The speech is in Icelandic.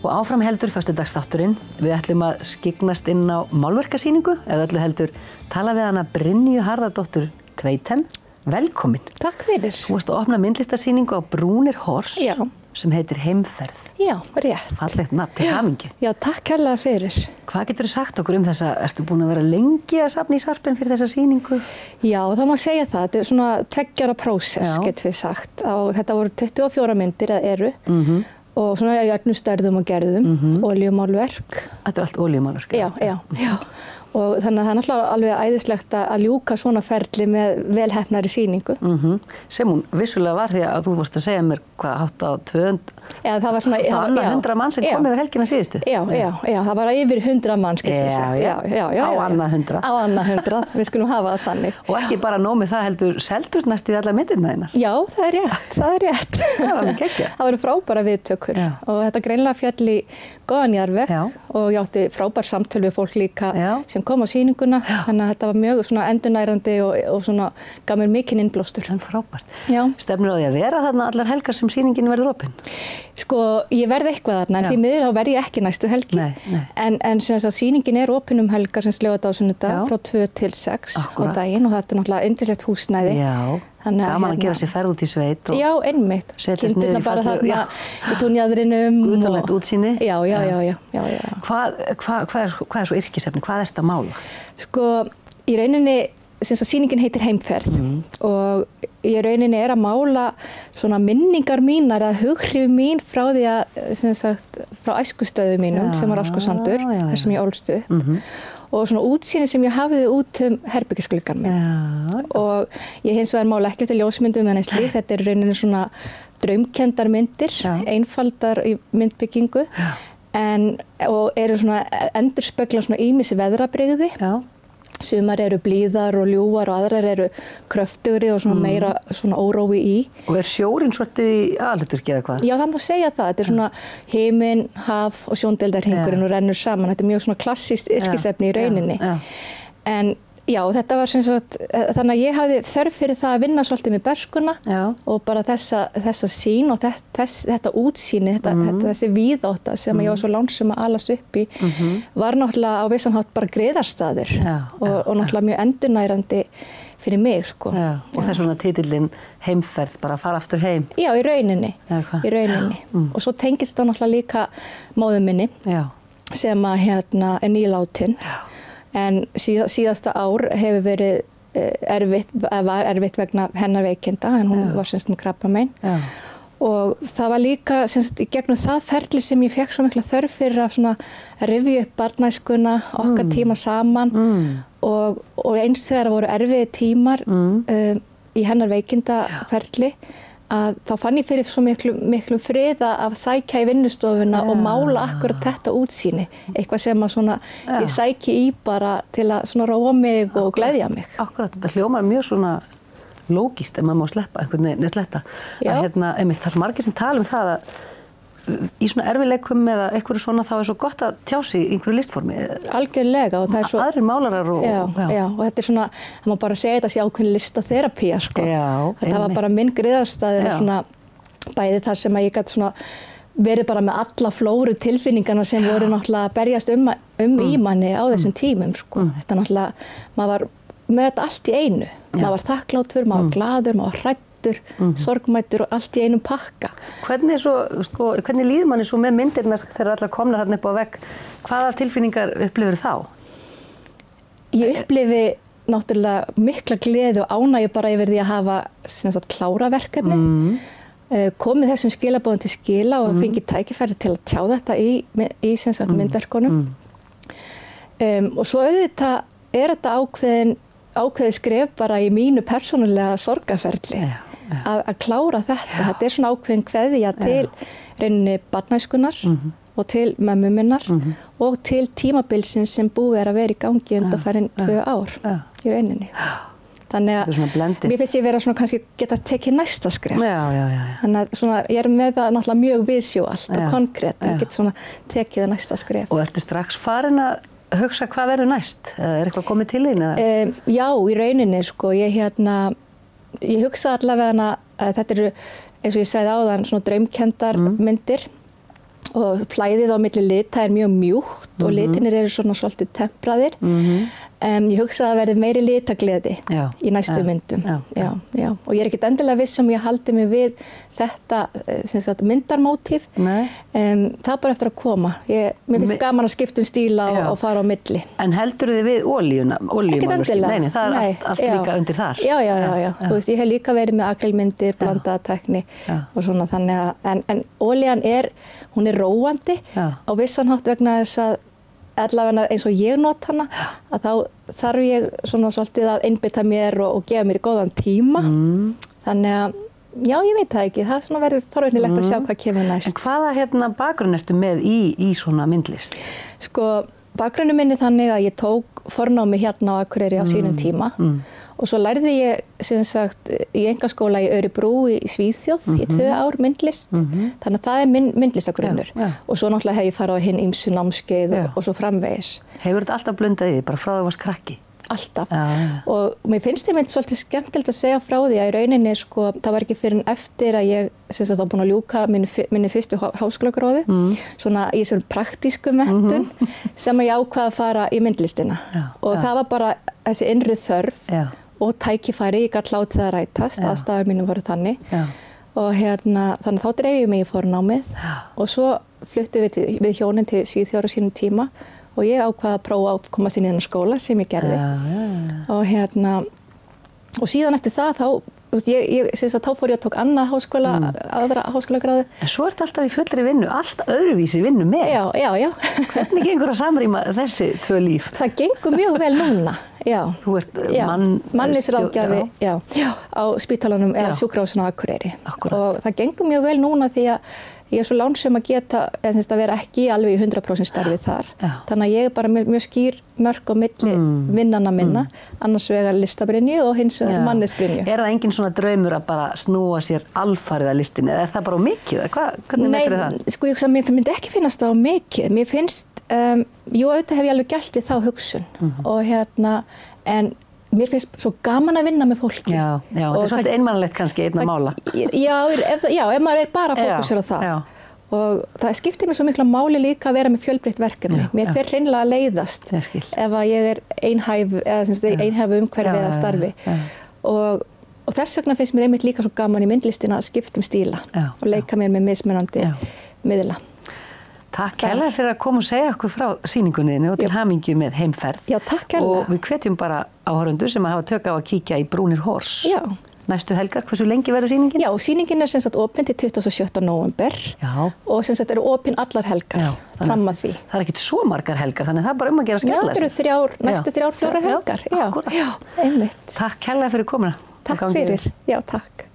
Og áfram heldur föstudagsþátturinn. Við ætlum að skyggnast inn á málverkasýningu, eða öllu heldur tala við hana Brynju Harðardóttur Tveiten. Velkomin. Takk fyrir. Þú varst að opna myndlistarsýningu á Brúnir Hors sem heitir Heimferð. Já, rétt. Fallegt nafn til hamingju. Já, takk kærlega fyrir. Hvað geturðu sagt okkur um þessa? Ertu búin að vera lengi að safna í sarpinn fyrir þessa sýningu? Já, það má segja það. Þetta er svona 2 ára prósess, getum við sagt. Þetta voru 24 myndir eða eru. Og svona í öllum stærðum og gerðum, olíumálverk. Þetta er allt olíumálverk? Já. Og þannig að það er náttúrulega alveg æðislegt að ljúka svona ferli með velheppnari sýningu. Sem hún vissulega var því að þú vorst að segja mér hvað hátt á 200... Já, það var svona... Það var annað 100 mann sem kom yfir helgina síðustu. Já, það var yfir 100 mann, getur við sagt. Já. Á annað 100. Á annað 100, við skulum hafa það þannig. Og ekki bara nómið það heldur seldust næstu í alla myndirna þínar. Já, það er rétt. Það var mikið ekki. Það voru frábæra viðtökur og þetta greinlega féll í góðan jarðveg og ég átti frábær samtöl við fólk líka sem kom á sýninguna. Þannig að þetta var mjög svona endurnærandi og svona gaf mér mikinn innblástur. Það er frábært. Stefnir á því að vera þarna allar helgar sem sýningin verður opin? Sko, ég verð eitthvað þarna, en því miður þá verð ég ekki næstu helgi. Nei. En sem sagt, sýningin er opin helgar sem laugardag og sunnudag frá 2 til 6 á daginn og þetta er náttúrulega yndislegt húsnæði. Já, gaman að gera sér ferð út í sveit. Já, einmitt. Setjast niður í bara þarna í túnjaðrinum. Guðdómlegt útsýni. Já. Hvað er svo yrkisefni? Hvað ertu að mála? Sko, í rauninni, sýningin heitir Heimferð og í rauninni er að mála svona minningar mínar eða hughrif mín frá því að, frá æskustöðu mínum sem var Áskosandur, þar sem ég ólst upp. Og svona útsýni sem ég hafði út herbergisgluggann minn. Og ég hins vegar mála ekki eftir ljósmyndum en eins líkt. Þetta er rauninni svona draumkenndar myndir, einfaldar í myndbyggingu og eru svona endurspegla svona ýmis veðrabrigði. Sumar eru blíðar og ljúfar og aðrar eru kröftugri og svona meira svona órói í. Og sjórinn svolítið í aðalhlutverki eða hvað? Já, það má segja það. Þetta er svona himinn, haf og sjóndeildarhringurinn og rennur saman. Þetta er mjög svona klassískt yrkisefni í rauninni. En já, þetta var sem sagt, þannig að ég hafði þörf fyrir það að vinna svolítið með berskuna og bara þessa sýn og þetta útsýni, þessi víðátta sem ég var svo lánsum að alast upp í var náttúrulega á vissan hátt bara griðarstaður og náttúrulega mjög endurnærandi fyrir mig, sko. Og þess svona titillinn Heimferð, bara að fara aftur heim. Já, í rauninni. Og svo tengist það náttúrulega líka móður minni sem að er nýlátin. En síðasta ár hefur verið var erfitt vegna hennar veikinda, en hún var semst með krabbamein. Og það var líka semst í gegnum það ferli sem ég fékk svo mikla þörf fyrir að svona rifja upp barnæskuna, okkar tíma saman og eins þegar það voru erfiði tímar í hennar veikindaferli að þá fann ég fyrir svo miklu frið að sækja í vinnustofuna og mála akkurat þetta útsýni. Eitthvað sem að svona ég sæki í bara til að svona róa mig og gleðja mig. Akkurat, þetta hljómar mjög svona lógískt ef maður má sleppa einhvern veginn, sletta. Einmitt, það er margir sem tala um það að í svona erfiðleikum eða eitthvað svona þá er svo gott að tjá sig í einhverju listformi. Algjörlega. Og það er svo... Aðrir málarar og... Já, og þetta er svona, það má bara segja þetta sé ákveðin listaþerapía, sko. Þetta var bara minn griðarstaður og svona bæði þar sem að ég gæti svona verið bara með alla flóru tilfinningarna sem voru náttúrulega að berjast í manni á þessum tímum, sko. Þetta náttúrulega, maður var með þetta allt í einu. Maður var þakklátur, maður var glaður, maður var hræddur, sorgmættur og allt í einum pakka. Hvernig líður manni svo með myndirna þegar allar komnar hérna upp á vegg? Hvaða tilfinningar upplifir þá? Ég upplifi náttúrulega mikla gleði og ánægju bara yfir því að hafa klára verkefni. Komið þessum skilaboðum til skila og fengið tækifæri til að tjá þetta í myndverkunum. Og svo auðvitað er þetta ákveðið skref bara í mínu persónulega sorgarferli. Að klára þetta. Þetta er svona ákveðin kveðja til rauninni barnæskunnar og til mömmu minnar og til tímabilsins sem búið er að vera í gangi undanfarin 2 ár í rauninni. Þannig að mér finnst ég vera svona kannski geta tekið næsta skref. Þannig að svona, ég er með það náttúrulega mjög visuált og konkrétt að geta svona tekið það næsta skref. Og ertu strax farin að hugsa hvað verður næst? Er eitthvað komið til þín? Já, í rauninni, sko. Ég hugsa allavega að þetta eru, eins og ég sagði áðan, svona draumkenndar myndir og flæðið á milli lita mjög mjúkt og litinir eru svona svolítið tempraðir. Ég hugsa að það verði meiri litagleði í næstu myndum. Já. Og ég er ekkert endilega viss ég haldi mig við þetta myndarmótíf. Það bara eftir að koma. Mér finnst gaman að skipta stíla og fara á milli. En heldur þið við olíumálverki? Ekkert endilega. Nei, það er allt líka undir þar. Já. Þú veist, ég hef líka verið með akrylmyndir, blandaða tækni og svona þannig að, en olían hún er róandi á vissan hátt vegna þess að allavega eins og ég not hana, að þá þarf ég svona svolítið að einbeita mér og gefa mér góðan tíma. Þannig að, já, ég veit það ekki, það svona verður forvitnilegt að sjá hvað kemur næst. En hvaða bakgrunn ertu með í svona myndlist? Sko, bakgrunnu minni þannig að ég tók fornámi hérna á Akureyri á sínum tíma og svo lærði ég sem sagt í einkaskóla í Örebro í Svíþjóð í 2 ár myndlist. Þannig að það er minn myndlistagrunnur. Og svo náttúrulega hef ég farið á hinn ýmsu námskeið og svo framvegis. Hefur þetta alltaf blundað í því, bara frá þú varst krakki? Alltaf. Og mér finnst ég mynd svolítið skemmtilegt að segja frá því að í rauninni sko, það var ekki fyrir en eftir að ég sem sagt var búin að ljúka minni fyrstu háskólagráðu, svona í svona praktísku menntun sem ég ákvað að fara í myndlistina. Og það var bara þessi innri þörf og tækifæri, ég gat látið það rætast, aðstæður mínu voru þannig. Og þannig þá dreif ég mig í fornámið og svo fluttum við hjónin til Svíþjóðar á sínum tíma og ég ákvað að prófa að komast inn í þennan skóla sem ég gerði. Og síðan eftir það þá fór ég að tók aðra háskólagráðu. En svo ertu alltaf í fullri vinnu, allt öðruvísi vinnu með. Já. Hvernig gengur að samrýma þessi 2 líf? Það gengur mjög vel núna, já. Þú ert mannisráðgjafi á spítalanum eða sjúkrahúsinu á Akureyri. Og það gengur mjög vel núna því að ég er svo lánsöm að geta að vera ekki alveg í 100% starfið þar. Þannig að ég er bara mjög skýr mörk á milli vinnanna minna, annars vegar listabrynju og hins vegar mannesbrynju. Er það engin svona draumur að bara snúa sér alfarið að listinni, eða er það bara á mikið? Hvernig metur það? Nei, sko mér myndi ekki finnast það á mikið. Mér finnst, auðvitað hef ég alveg gælt við þá hugsun og en mér finnst svo gaman að vinna með fólki. Já, þetta er svolítið einmannlegt kannski einn að mála. Já, ef maður er bara fókusur á það. Og það skiptir mér svo miklu máli líka að vera með fjölbreytt verkefni. Mér fer hreinlega að leiðast ef að ég er einhæfu umhverfi eða starfi. Og þess vegna finnst mér einmitt líka svo gaman í myndlistina að skipta stíla og leika mér með mismunandi miðla. Takk hérlega fyrir að koma og segja okkur frá sýningunniðinu og til hamingju með heimferð. Já, takk hérlega. Og við hvetjum bara áhorfendur sem hafa tök á að kíkja í Brúnir Hors. Já. Næstu helgar, hversu lengi verður sýningin? Já, sýningin er sem sagt opin til 27. nóvember og sem sagt eru opin allar helgar fram að því. Það er ekkert svo margar helgar, þannig það er bara að gera skemmtilega. Já, það eru næstu 3-4 helgar. Já, einmitt. Takk hérlega fyrir komuna. Takk fyrir. Já, takk.